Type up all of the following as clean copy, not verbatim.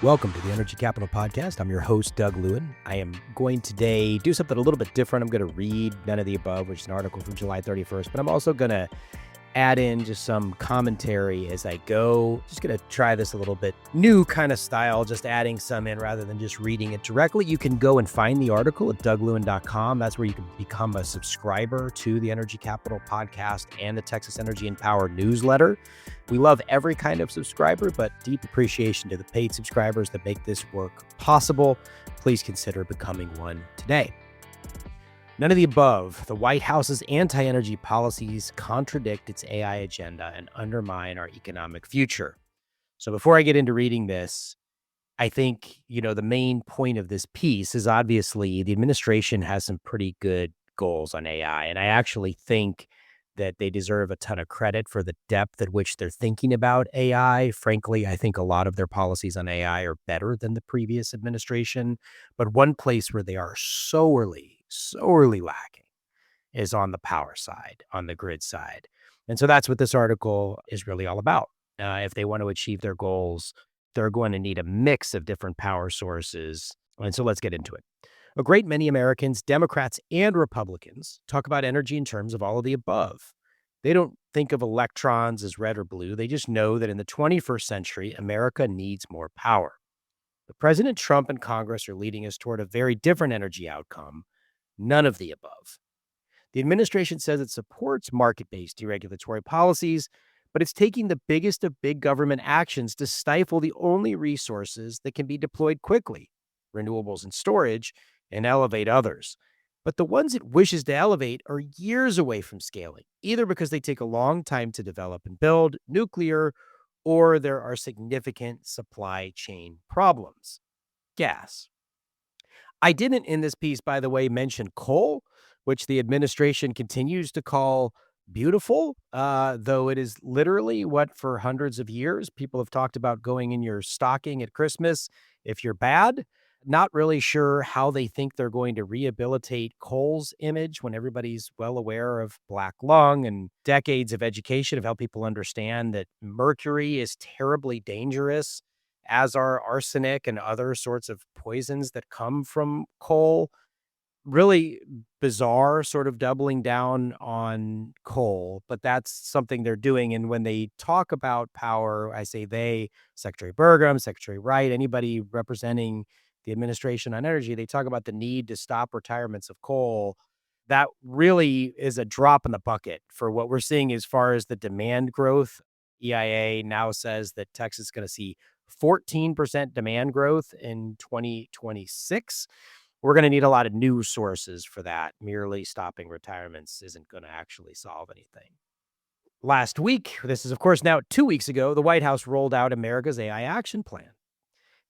Welcome to the Energy Capital Podcast. I'm your host, Doug Lewin. I am going today do something a little bit different. I'm going to read None of the Above, which is an article from July 31st, but I'm also going to add in just some commentary as I go. Just going to try this a little bit new kind of style, just adding some in rather than just reading it directly. You can go and find the article at douglewin.com. That's where you can become a subscriber to the Energy Capital Podcast and the Texas Energy and Power newsletter. We love every kind of subscriber, but deep appreciation to the paid subscribers that make this work possible. Please consider becoming one today. None of the above. The White House's anti-energy policies contradict its AI agenda and undermine our economic future. So before I get into reading this, I think, the main point of this piece is obviously the administration has some pretty good goals on AI. And I actually think that they deserve a ton of credit for the depth at which they're thinking about AI. Frankly, I think a lot of their policies on AI are better than the previous administration. But one place where they are sorely lacking is on the power side, on the grid side. And so that's what this article is really all about. If they want to achieve their goals, they're going to need a mix of different power sources. And so let's get into it. A great many Americans, Democrats and Republicans, talk about energy in terms of all of the above. They don't think of electrons as red or blue. They just know that in the 21st century, America needs more power. But President Trump and Congress are leading us toward a very different energy outcome. None of the above. The administration says it supports market-based deregulatory policies, but it's taking the biggest of big government actions to stifle the only resources that can be deployed quickly, renewables and storage, and elevate others. But the ones it wishes to elevate are years away from scaling, either because they take a long time to develop and build, nuclear, or there are significant supply chain problems. Gas. I didn't in this piece, by the way, mention coal, which the administration continues to call beautiful, though it is literally what for hundreds of years people have talked about going in your stocking at Christmas if you're bad. Not really sure how they think they're going to rehabilitate coal's image when everybody's well aware of black lung and decades of education have helped people understand that mercury is terribly dangerous, as are arsenic and other sorts of poisons that come from coal. Really bizarre sort of doubling down on coal, but that's something they're doing. And when they talk about power, I say they, Secretary Burgum, Secretary Wright, anybody representing the administration on energy, they talk about the need to stop retirements of coal. That really is a drop in the bucket for what we're seeing as far as the demand growth. EIA now says that Texas is going to see 14% demand growth in 2026. We're going to need a lot of new sources for that. Merely stopping retirements isn't going to actually solve anything. Last week, this is of course now 2 weeks ago, the White House rolled out America's AI action plan.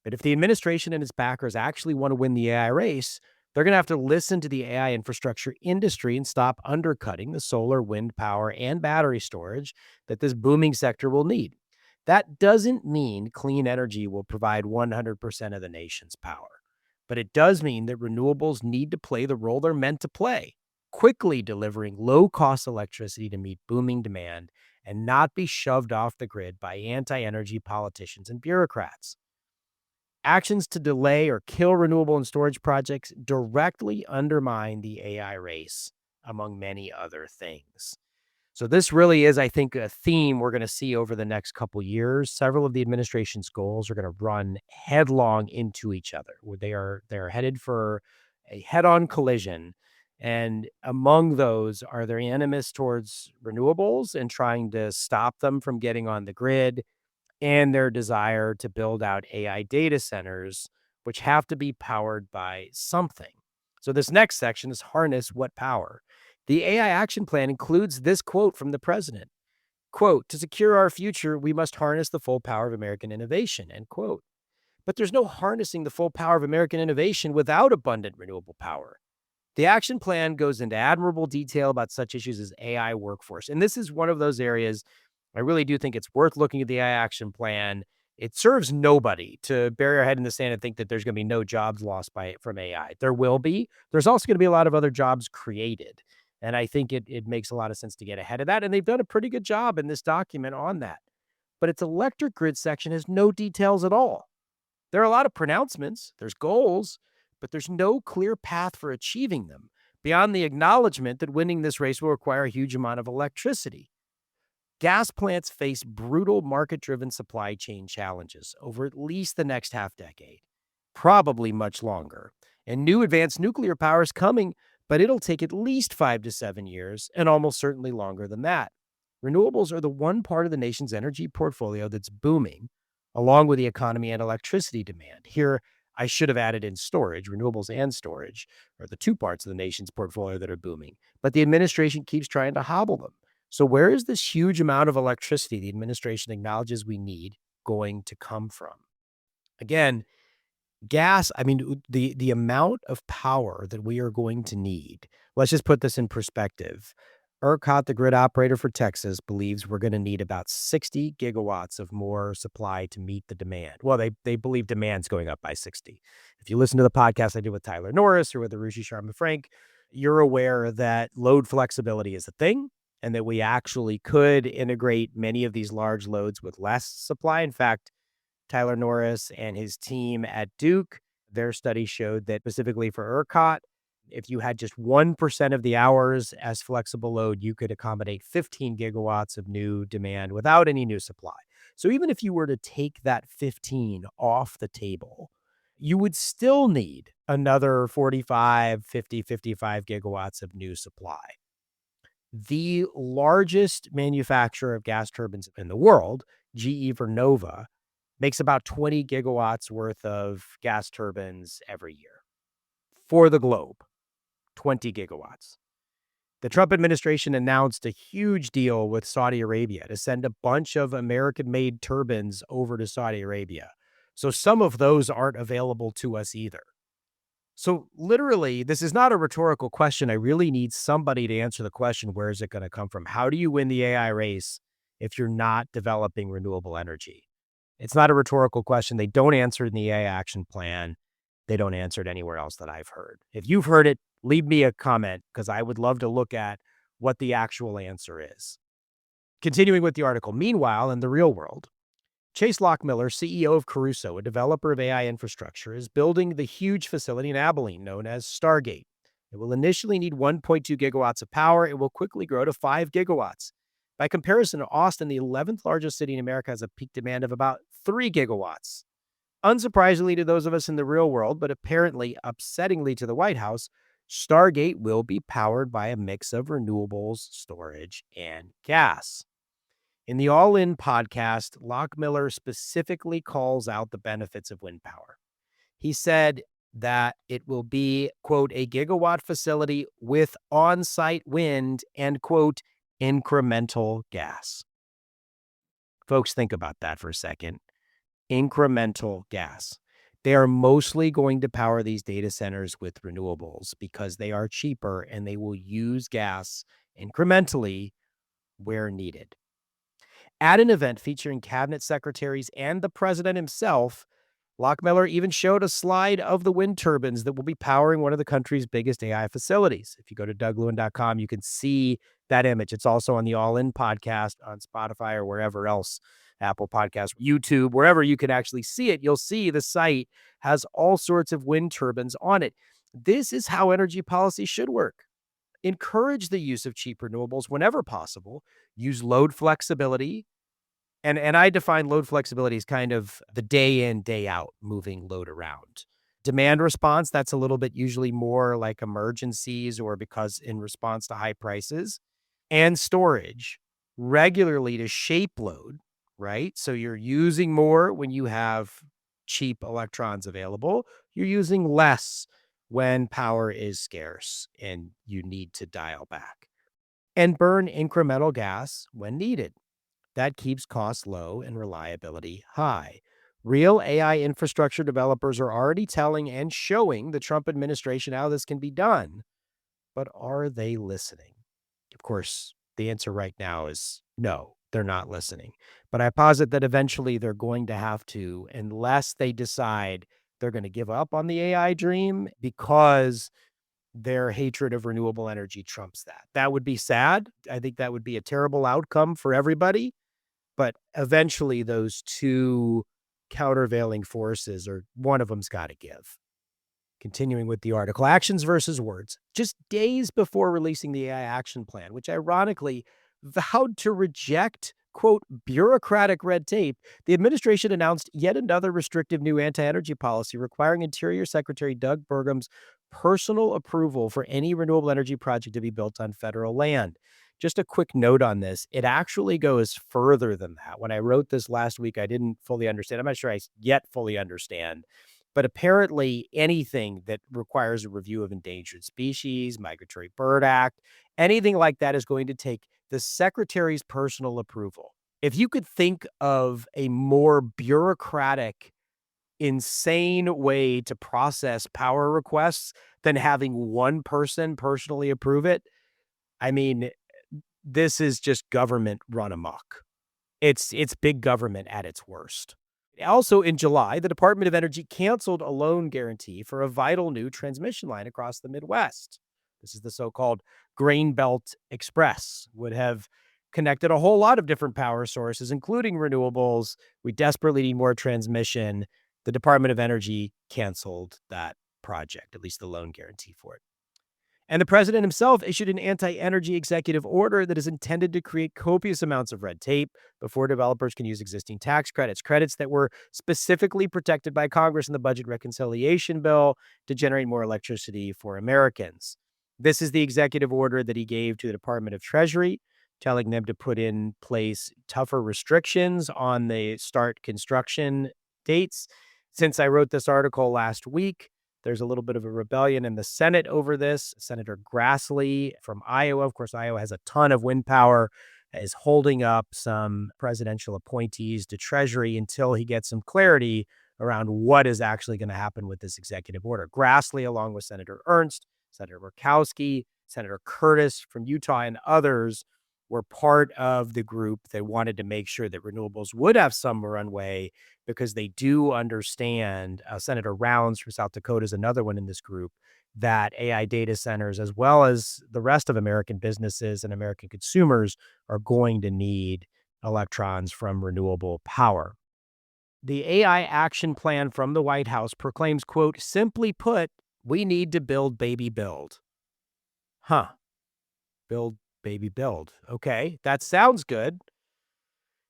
But if the administration and its backers actually want to win the AI race, they're going to have to listen to the AI infrastructure industry and stop undercutting the solar, wind power, and battery storage that this booming sector will need. That doesn't mean clean energy will provide 100% of the nation's power. But it does mean that renewables need to play the role they're meant to play, quickly delivering low-cost electricity to meet booming demand and not be shoved off the grid by anti-energy politicians and bureaucrats. Actions to delay or kill renewable and storage projects directly undermine the AI race, among many other things. So this really is, I think, a theme we're going to see over the next couple years. Several of the administration's goals are going to run headlong into each other. They're headed for a head-on collision. And among those are their animus towards renewables and trying to stop them from getting on the grid, and their desire to build out AI data centers, which have to be powered by something. So this next section is harness what power. The AI action plan includes this quote from the president, quote, "To secure our future, we must harness the full power of American innovation," end quote. But there's no harnessing the full power of American innovation without abundant renewable power. The action plan goes into admirable detail about such issues as AI workforce. And this is one of those areas I really do think it's worth looking at the AI action plan. It serves nobody to bury our head in the sand and think that there's going to be no jobs lost from AI. There will be. There's also going to be a lot of other jobs created. And I think it makes a lot of sense to get ahead of that. And they've done a pretty good job in this document on that. But its electric grid section has no details at all. There are a lot of pronouncements, there's goals, but there's no clear path for achieving them beyond the acknowledgement that winning this race will require a huge amount of electricity. Gas plants face brutal market driven supply chain challenges over at least the next half decade, probably much longer. And new advanced nuclear power is coming, but it'll take at least 5 to 7 years and almost certainly longer than that. Renewables are the one part of the nation's energy portfolio that's booming, along with the economy and electricity demand. Here, I should have added in storage. Renewables and storage are the two parts of the nation's portfolio that are booming, but the administration keeps trying to hobble them. So, where is this huge amount of electricity the administration acknowledges we need going to come from? Again, gas, I mean, the amount of power that we are going to need, let's just put this in perspective. ERCOT, the grid operator for Texas, believes we're going to need about 60 gigawatts of more supply to meet the demand. Well, they believe demand's going up by 60. If you listen to the podcast I did with Tyler Norris or with Arushi Sharma Frank, you're aware that load flexibility is a thing and that we actually could integrate many of these large loads with less supply. In fact, Tyler Norris and his team at Duke, their study showed that specifically for ERCOT, if you had just 1% of the hours as flexible load, you could accommodate 15 gigawatts of new demand without any new supply. So even if you were to take that 15 off the table, you would still need another 45, 50, 55 gigawatts of new supply. The largest manufacturer of gas turbines in the world, GE Vernova, makes about 20 gigawatts worth of gas turbines every year for the globe, 20 gigawatts. The Trump administration announced a huge deal with Saudi Arabia to send a bunch of American-made turbines over to Saudi Arabia. So some of those aren't available to us either. So literally, this is not a rhetorical question. I really need somebody to answer the question, where is it going to come from? How do you win the AI race if you're not developing renewable energy? It's not a rhetorical question. They don't answer it in the AI action plan. They don't answer it anywhere else that I've heard. If you've heard it, leave me a comment because I would love to look at what the actual answer is. Continuing with the article, meanwhile, in the real world, Chase Lockmiller, CEO of Crusoe, a developer of AI infrastructure, is building the huge facility in Abilene known as Stargate. It will initially need 1.2 gigawatts of power. It will quickly grow to 5 gigawatts. By comparison, Austin, the 11th largest city in America, has a peak demand of about 3 gigawatts. Unsurprisingly to those of us in the real world, but apparently upsettingly to the White House, Stargate will be powered by a mix of renewables, storage, and gas. In the All In podcast, Lockmiller specifically calls out the benefits of wind power. He said that it will be, quote, a gigawatt facility with on-site wind and, quote, incremental gas. Folks, think about that for a second. Incremental gas. They are mostly going to power these data centers with renewables because they are cheaper and they will use gas incrementally where needed. At an event featuring cabinet secretaries and the president himself, Lockmiller even showed a slide of the wind turbines that will be powering one of the country's biggest AI facilities. If you go to DougLewin.com, you can see that image. It's also on the All In podcast on Spotify or wherever else, Apple Podcasts, YouTube, wherever you can actually see it. You'll see the site has all sorts of wind turbines on it. This is how energy policy should work. Encourage the use of cheap renewables whenever possible. Use load flexibility. And I define load flexibility as kind of the day in, day out, moving load around. Demand response, that's a little bit usually more like emergencies or because in response to high prices. And storage regularly to shape load, right? So you're using more when you have cheap electrons available. You're using less when power is scarce and you need to dial back. And burn incremental gas when needed. That keeps costs low and reliability high. Real AI infrastructure developers are already telling and showing the Trump administration how this can be done. But are they listening? Of course, the answer right now is no, they're not listening. But I posit that eventually they're going to have to, unless they decide they're going to give up on the AI dream because their hatred of renewable energy trumps that. That would be sad. I think that would be a terrible outcome for everybody. But eventually those two countervailing forces, or one of them's got to give. Continuing with the article, actions versus words. Just days before releasing the AI action plan, which ironically vowed to reject, quote, bureaucratic red tape, the administration announced yet another restrictive new anti-energy policy requiring Interior Secretary Doug Burgum's personal approval for any renewable energy project to be built on federal land. Just a quick note on this. It actually goes further than that. When I wrote this last week, I didn't fully understand. I'm not sure I yet fully understand. But apparently, anything that requires a review of endangered species, Migratory Bird Act, anything like that is going to take the secretary's personal approval. If you could think of a more bureaucratic, insane way to process power requests than having one person personally approve it, I mean, this is just government run amok. It's big government at its worst. Also in July, the Department of Energy canceled a loan guarantee for a vital new transmission line across the Midwest. This is the so-called Grain Belt Express, would have connected a whole lot of different power sources, including renewables. We desperately need more transmission. The Department of Energy canceled that project, at least the loan guarantee for it. And the president himself issued an anti-energy executive order that is intended to create copious amounts of red tape before developers can use existing tax credits that were specifically protected by Congress in the budget reconciliation bill to generate more electricity for Americans. This is the executive order that he gave to the Department of Treasury, telling them to put in place tougher restrictions on the start construction dates. Since I wrote this article last week, there's a little bit of a rebellion in the Senate over this. Senator Grassley from Iowa, of course, Iowa has a ton of wind power, is holding up some presidential appointees to Treasury until he gets some clarity around what is actually going to happen with this executive order. Grassley, along with Senator Ernst, Senator Murkowski, Senator Curtis from Utah, and others, were part of the group that wanted to make sure that renewables would have some runway, because they do understand, Senator Rounds from South Dakota is another one in this group, that AI data centers, as well as the rest of American businesses and American consumers, are going to need electrons from renewable power. The AI action plan from the White House proclaims, quote, simply put, we need to build, baby, build. Build, baby, build. Okay, that sounds good.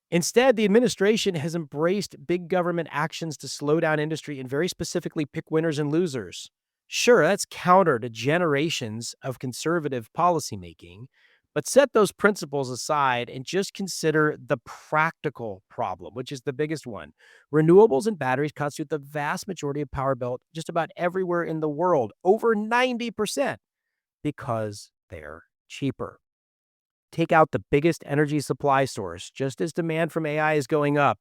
Instead, the administration has embraced big government actions to slow down industry and very specifically pick winners and losers. Sure, that's counter to generations of conservative policymaking, but set those principles aside and just consider the practical problem, which is the biggest one. Renewables and batteries constitute the vast majority of power built just about everywhere in the world, over 90%, because they're cheaper. Take out the biggest energy supply source, just as demand from AI is going up,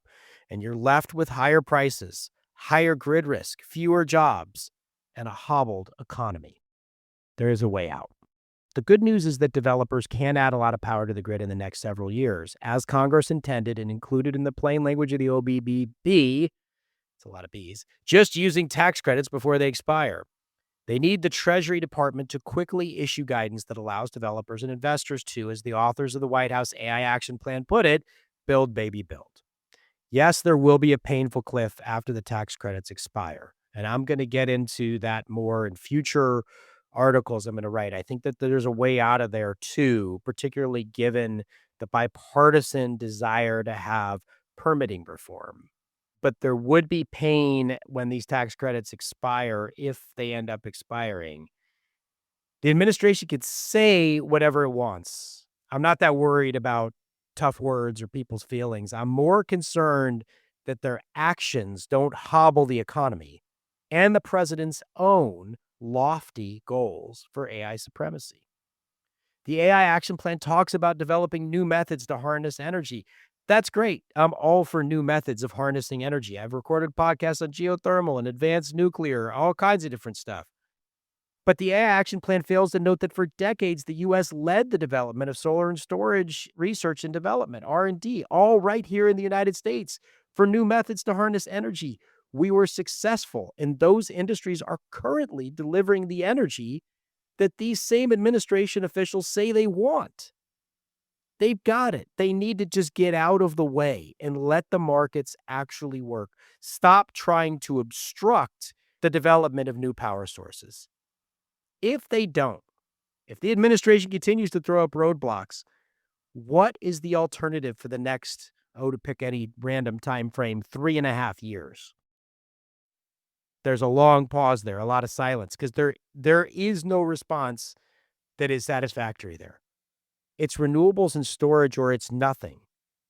and you're left with higher prices, higher grid risk, fewer jobs, and a hobbled economy. There is a way out. The good news is that developers can add a lot of power to the grid in the next several years, as Congress intended and included in the plain language of the OBBB. It's a lot of B's, just using tax credits before they expire. They need the Treasury Department to quickly issue guidance that allows developers and investors to, as the authors of the White House AI Action Plan put it, build, baby, build. Yes, there will be a painful cliff after the tax credits expire, and I'm going to get into that more in future articles I'm going to write. I think that there's a way out of there too, particularly given the bipartisan desire to have permitting reform. But there would be pain when these tax credits expire, if they end up expiring. The administration could say whatever it wants. I'm not that worried about tough words or people's feelings. I'm more concerned that their actions don't hobble the economy and the president's own lofty goals for AI supremacy. The AI action plan talks about developing new methods to harness energy. That's great. I'm all for new methods of harnessing energy. I've recorded podcasts on geothermal and advanced nuclear, all kinds of different stuff. But the AI action plan fails to note that for decades, the U.S. led the development of solar and storage research and development, R&D, all right here in the United States for new methods to harness energy. We were successful, and those industries are currently delivering the energy that these same administration officials say they want. They've got it. They need to just get out of the way and let the markets actually work. Stop trying to obstruct the development of new power sources. If they don't, if the administration continues to throw up roadblocks, what is the alternative for the next, to pick any random time frame, 3.5 years? There's a long pause there, a lot of silence, because there is no response that is satisfactory there. It's renewables and storage or it's nothing.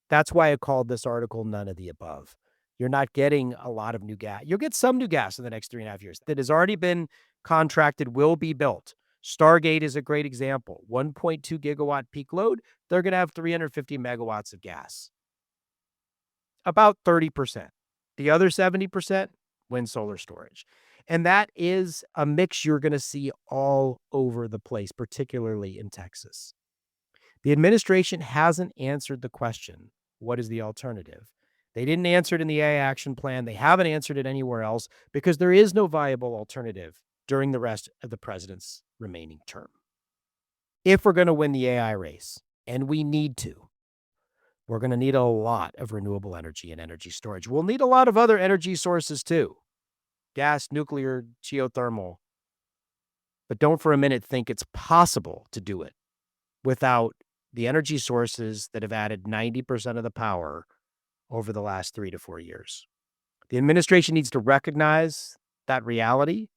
That's why I called this article None of the Above. You're not getting a lot of new gas. You'll get some new gas in the next 3.5 years that has already been contracted, will be built. Stargate is a great example. 1.2 gigawatt peak load. They're going to have 350 megawatts of gas. About 30%. The other 70%, wind solar storage. And that is a mix you're going to see all over the place, particularly in Texas. The administration hasn't answered the question, what is the alternative? They didn't answer it in the AI action plan. They haven't answered it anywhere else because there is no viable alternative during the rest of the president's remaining term. If we're going to win the AI race, and we need to, we're going to need a lot of renewable energy and energy storage. We'll need a lot of other energy sources too. Gas, nuclear, geothermal. But don't for a minute think it's possible to do it without the energy sources that have added 90% of the power over the last 3 to 4 years. The administration needs to recognize that reality,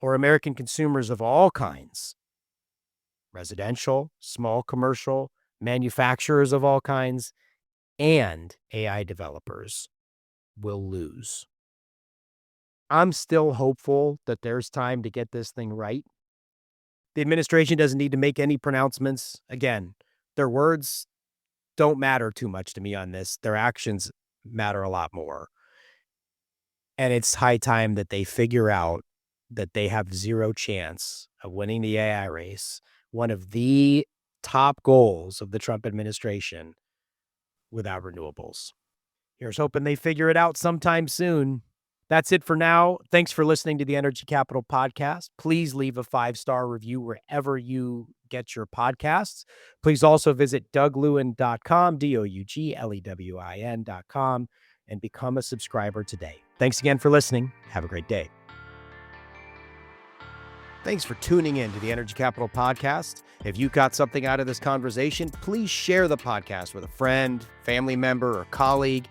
or American consumers of all kinds, residential, small commercial, manufacturers of all kinds, and AI developers will lose. I'm still hopeful that there's time to get this thing right. The administration doesn't need to make any pronouncements. Again, their words don't matter too much to me on this. Their actions matter a lot more. And it's high time that they figure out that they have zero chance of winning the AI race, one of the top goals of the Trump administration, without renewables. Here's hoping they figure it out sometime soon. That's it for now. Thanks for listening to the Energy Capital Podcast. Please leave a 5-star review wherever you get your podcasts. Please also visit DougLewin.com, DougLewin.com, and become a subscriber today. Thanks again for listening. Have a great day. Thanks for tuning in to the Energy Capital Podcast. If you got something out of this conversation, please share the podcast with a friend, family member, or colleague,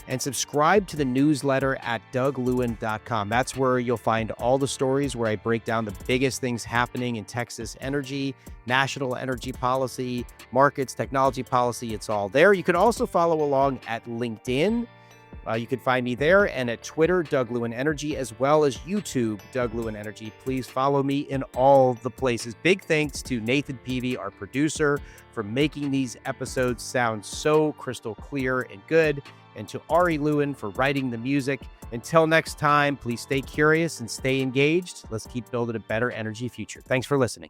and subscribe to the newsletter at DougLewin.com. That's where you'll find all the stories where I break down the biggest things happening in Texas energy, national energy policy, markets, technology policy. It's all there. You can also follow along at LinkedIn. You can find me there, and at Twitter, Doug Lewin Energy, as well as YouTube, Doug Lewin Energy. Please follow me in all the places. Big thanks to Nathan Peavy, our producer, for making these episodes sound so crystal clear and good, and to Ari Lewin for writing the music. Until next time, please stay curious and stay engaged. Let's keep building a better energy future. Thanks for listening.